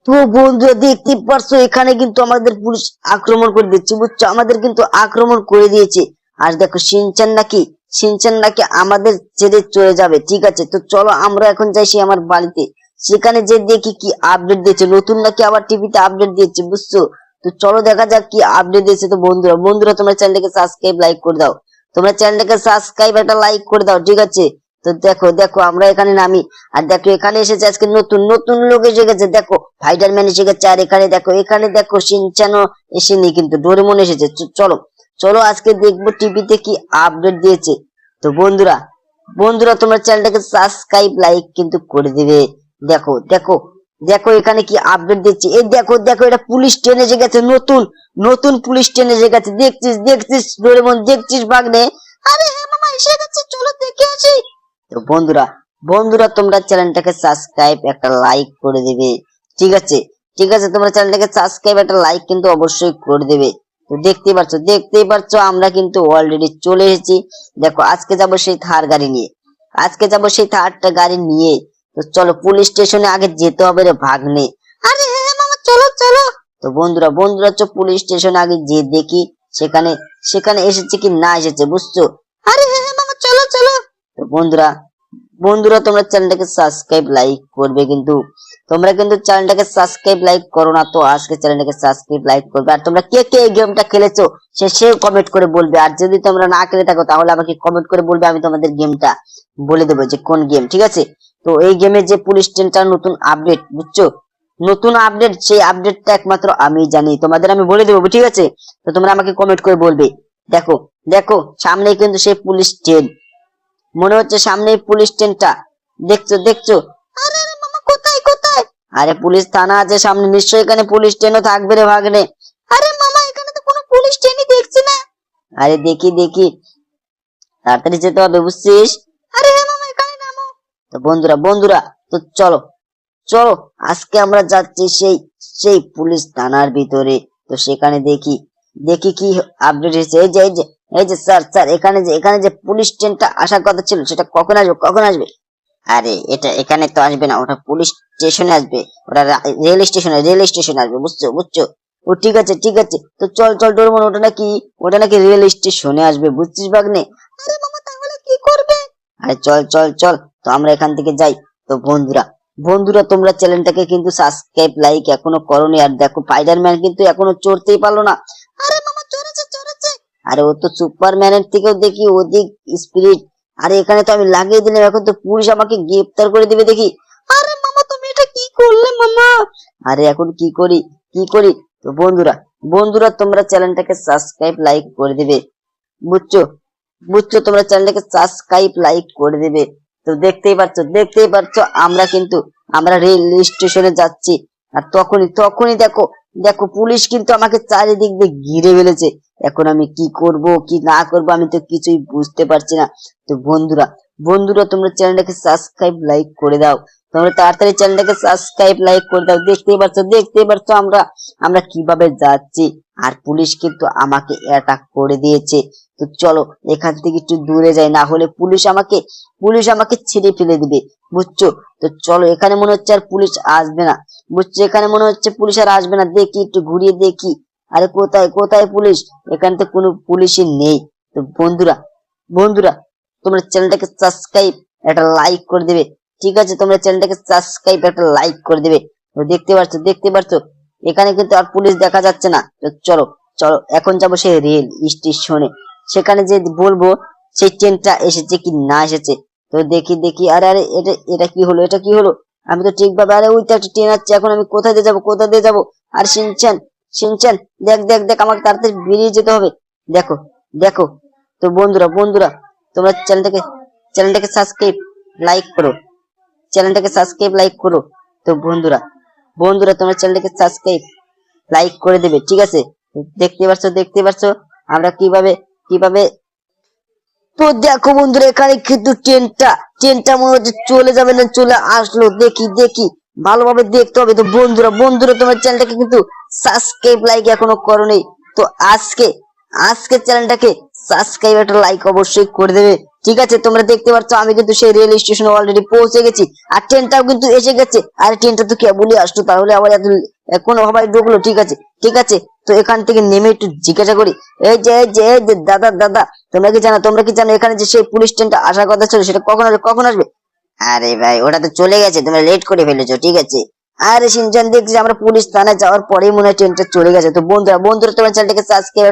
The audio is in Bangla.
তো বন্ধুরা দেখতে পারছো এখানে কিন্তু আমাদের পুলিশ আক্রমণ করে দিচ্ছে, বুঝছো? আমাদের কিন্তু আক্রমণ করে দিয়েছে। আর দেখো সিনচান নাকি আমাদের ছেড়ে চলে যাবে। ঠিক আছে, তো চলো আমরা এখন যাই সে আমার বাড়িতে। সেখানে যে দেখি কি আপডেট দিয়েছে, নতুন নাকি আবার টিভিতে আপডেট দিয়েছে, বুঝছো? তো চলো দেখা যাক কি আপডেট দিয়েছে। তো বন্ধুরা তোমরা চ্যানেলটাকে সাবস্ক্রাইব লাইক করে দাও। তোমরা চ্যানেলটাকে সাবস্ক্রাইব একটা লাইক করে দাও, ঠিক আছে? তো দেখো দেখো আমরা এখানে নামি। আর দেখো এখানে এসেছে আজকে নতুন নতুন লোক এসে গেছে। দেখো ফাইটারম্যান এসে গেছে। আর এখানে দেখো শিনচানও এসেনি, কিন্তু ডোরেমন এসেছে। চলো চলো আজকে দেখবো টিভিতে কি আপডেট দিয়েছে। তো বন্ধুরা তোমরা চ্যানেলটাকে সাবস্ক্রাইব লাইক কিন্তু করে দিবে। দেখো দেখো দেখো এখানে কি আপডেট দিচ্ছে। এই দেখো দেখো এটা পুলিশ ট্রেন এসে গেছে, নতুন নতুন পুলিশ ট্রেন এসে গেছে। দেখছিস ডোরেমন, দেখছিস ভাগ্নে? আরে হ্যাঁ মামা, এসে গেছে, চলো দেখে আসি। তো বন্ধুরা তোমরা চ্যানেলটাকে সাবস্ক্রাইব একটা লাইক করে দিবে, ঠিক আছে? ঠিক আছে, তোমরা চ্যানেলটাকে সাবস্ক্রাইব একটা লাইক কিন্তু অবশ্যই করে দেবে। তো দেখতেই পারছো আমরা কিন্তু অলরেডি চলে এসেছি। দেখো আজকে যাব সেই থার গাড়ি নিয়ে, আজকে যাব সেই থারটা গাড়ি নিয়ে। তো চলো পুলিশ স্টেশনে আগে যেতে হবে রে ভাগ্নে। আরে হ্যাঁ মামা, চলো চলো। তো বন্ধুরা পুলিশ স্টেশনে আগে যে দেখি সেখানে সেখানে এসেছে কি না এসেছে, বুঝছো? আরে হ্যাঁ মামা, চলো চলো। তো বন্ধুরা তোমরা চ্যানেলটাকে সাবস্ক্রাইব লাইক করবে কিন্তু। তোমরা কিন্তু চ্যানেলটাকে সাবস্ক্রাইব লাইক করো না, তো আজকে চ্যানেলটাকে সাবস্ক্রাইব লাইক করবে। আর তোমরা কে কে এই গেমটা খেলেছো সে কমেন্ট করে বলবে। আর যদি তোমরা না খেলে থাকো তাহলে আমাকে কমেন্ট করে বলবে, আমি তোমাদের গেমটা বলে দেবো যে কোন গেম, ঠিক আছে? তো এই গেমের যে পুলিশ ট্রেনটার নতুন আপডেট, বুঝছো? নতুন আপডেট, সেই আপডেটটা একমাত্র আমি জানি, তোমাদের আমি বলে দেবো, ঠিক আছে? তো তোমরা আমাকে কমেন্ট করে বলবে। দেখো দেখো সামনেই কিন্তু সেই পুলিশ ট্রেন, মনে হচ্ছে সামনেই পুলিশ ট্রেনটা। দেখছো? আরে আরে মামা, কোথায় কোথায়? আরে পুলিশ থানা আছে সামনে, নিশ্চয়ই এখানে পুলিশ ট্রেনও থাকবে রে ভাগ্নে। আরে মামা, এখানে তো কোনো পুলিশ ট্রেনই দেখছি না। আরে দেখি, তাড়াতাড়ি যেতে হবে, বুঝছিস? আরে হ্যাঁ মামা, এখানে নামো। তো বন্ধুরা তো চলো চলো আজকে আমরা যাচ্ছি সেই সেই পুলিশ থানার ভিতরে। তো সেখানে দেখি কি আপডেট হয়েছে। এই যে স্যার, এখানে যে পুলিশ ট্রেনটা আসার কথা ছিল সেটা কখন আসবে? আরে এটা এখানে তো আসবে না, ওটা পুলিশ স্টেশনে আসবে। ওটা রেল স্টেশনে আসবে, বুঝছো? ও ঠিক আছে, তো চল ডোরেমন, ওটা নাকি রেল স্টেশনে আসবে, বুঝছিস ভাগ্নে? আরে মামা, তাহলে কি করবে? আরে চল, তো আমরা এখান থেকে যাই। তো বন্ধুরা তোমরা চ্যানেলটাকে কিন্তু সাবস্ক্রাইব লাইক এখনো করোনি। আর দেখো স্পাইডারম্যান কিন্তু এখনো চড়তেই পারলো না। আরে মামা, চড়েছে। আরে ও তো সুপারম্যানের থেকেও দেখি অধিক স্পিরিট। আরে এখানে তো আমি লাগিয়ে দিলাম, এখন তো পুলিশ আমাকে গ্রেফতার করে দিবে দেখি। আরে মামা, তুমি এটা কি করলে মামা? আরে এখন কি করি? তো বন্ধুরা তোমরা চ্যানেলটাকে সাবস্ক্রাইব লাইক করে দিবে, বুঝছো? তোমরা চ্যানেলটাকে সাবস্ক্রাইব লাইক করে দিবে। তো দেখতেই পাচ্ছ আমরা রেল স্টেশনে যাচ্ছি। আর তখনই দেখো পুলিশ কিন্তু আমাকে চারিদিক দিয়ে ঘিরে ফেলেছে। এখন আমি কি করব কি না করব আমি তো কিছুই বুঝতে পারছি না। তো বন্ধুরা তোমরা চ্যানেলটাকে সাবস্ক্রাইব লাইক করে দাও। তোমরা তাড়াতাড়ি চ্যানেলটাকে সাবস্ক্রাইব লাইক করে দাও। দেখতেই পাচ্ছ আমরা কিভাবে যাচ্ছি। আর পুলিশ কিন্তু আমাকে অ্যাটাক করে দিয়েছে। তো চলো এখান থেকে একটু দূরে যাই, না হলে পুলিশ আমাকে ছেড়ে ফেলে দিবে, বুঝছো? তো চলো, এখানে মনে হচ্ছে আর পুলিশ আসবে না, বুঝছো? এখানে মনে হচ্ছে পুলিশ আর আসবে না। দেখি একটু ঘুরিয়ে দেখি। আরে কোথায় পুলিশ? এখানে তো কোনো পুলিশই নেই। তো বন্ধুরা তোমরা চ্যানেলটাকে সাবস্ক্রাইব একটা লাইক করে দেবে, ঠিক আছে? তোমরা চ্যানেলটাকে সাবস্ক্রাইব একটা লাইক করে দেবে। তো দেখতে পারছো এখানে কিন্তু আর পুলিশ দেখা যাচ্ছে না। তো চলো এখন যাবো সেই রেল স্টেশনে। সেখানে যে বলবো সেই ট্রেনটা এসেছে কি না এসেছে। তো দেখি আরে এটা কি হলো? আমি তো ঠিকভাবে, আরে ওই তো একটা ট্রেন আছে, এখন আমি কোথায় দিয়ে যাবো? আর শিনচান দেখ আমাকে তাড়াতাড়ি বেরিয়ে যেতে হবে। দেখো। তো বন্ধুরা তোমরা চ্যানেলটাকে সাবস্ক্রাইব লাইক করো। তো বন্ধুরা তোমরা চ্যানেলটাকে সাবস্ক্রাইব লাইক করে দেবে, ঠিক আছে? দেখতে পারছো আমরা কিভাবে। তো দেখো বন্ধুরা এখানে কিন্তু ট্রেনটা মনে হচ্ছে চলে যাবে না, চলে আসলো। দেখি ভালোভাবে দেখতে হবে। তো বন্ধুরা তোমার চ্যানেলটাকে কিন্তু সাবস্ক্রাইব লাইক এখনো করোনি। তো আজকে চ্যানেলটাকে সাবস্ক্রাইব একটা লাইক অবশ্যই করে দেবে, ঠিক আছে, তোমরা দেখতে পাচ্ছ আমি কিন্তু সেই রেল স্টেশনে অলরেডি পৌঁছে গেছি, আর ট্রেনটাও কিন্তু এসে গেছে। আর ট্রেনটা তো কেবলই আসতো, তাহলে আবার এত এখন সবাই ঢুকলো? ঠিক আছে ঠিক আছে, তো এখান থেকে নেমে একটু জিজ্ঞাসা করি, এই যে দাদা দাদা, তোমরা কি জানো এখানে যে সেই পুলিশ ট্রেনটা আসার কথা ছিল সেটা কখন আসবে? আরে ভাই, ওটা তো চলে গেছে, তোমরা লেট করে ফেলেছো। ঠিক আছে, আরে সিনচান, দেখছি আমরা পুলিশ থানায় যাওয়ার পরেই মনে হয় ট্রেনটা চলে গেছে। তো বন্ধুরা তোমার চ্যানেলটাকে সাবস্ক্রাইব